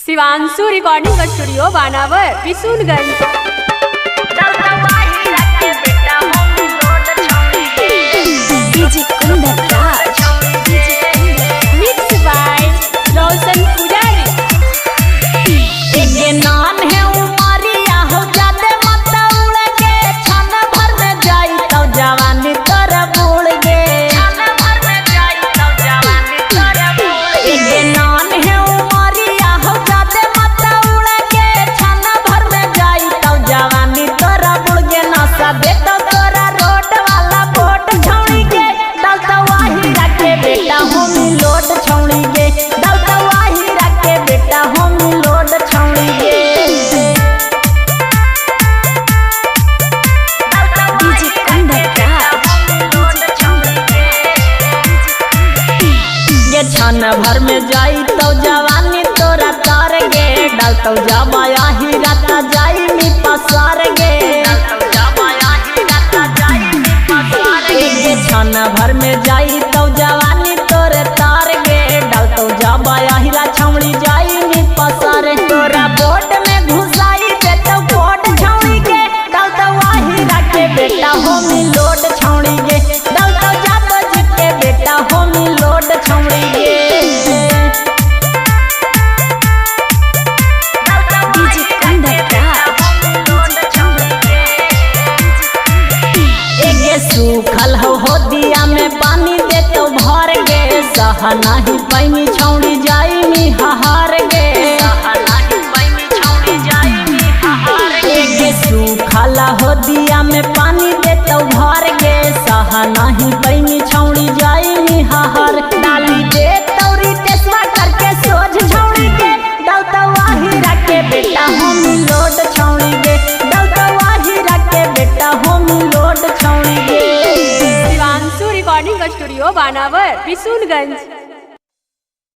Shivanshu recording studio बानावर Bishunganj. DJ Kundan Raj mix by Roshan Pujari. ये नाम है उमरिया हो जाते मत उड़ के छन भर में जाई तो जवानी तोर बूढ़ गे छन भर में जाई तो जवानी तोर बूढ़ गे। ये नाम है उमरिया हो जाते मत उड़ के छन भर में जाई तो जवानी तोर बूढ़ गे। नशा दे तो तोरा रोड वाला बोट छौड़ी गे डाल तो वाही रखे बेटा होमी लोड छौड़ी गे डाल तो वाही रखे बेटा होमी लोड छौड़ी गे। डीजे कुंदन राज ये छन भर में जाई तो जवानी तोरा तार गे डाल तो जाबाया ही राता जाई मी पसार गे ये छन भर में जाई तो जवानी तोरे तार गे डाल तो जाबाया हीरा छौड़ी जाई मी पसार तोरा बोट में घुसाई दे तो कोट छौड़ी गे डाल तो वाही रखे बेटा होमी लोड छौड़ी गे डाल तो जातो जिके बेटा होमी लोड छौड़ी गे। डीजे कुंदन राज सूखल हो दिया में पानी दे तो भर गे सह नहीं पैनी छौड़ी जाई मी हार गे सूखल हो दिया में पानी दे तो भर गे सह नहीं पैनी छौड़ी जाई मी हार डाली दे तौरी तेसवा करके सोझ छौड़ी गे डाल तो वाही रखे बेटा होमी लोड छौड़ी गे डाल तो वाही रखे बेटा होमी लोड छौड़ी गे। शिवांशु रिकॉर्डिंग स्टूडियो बानावर बिशुनगंज।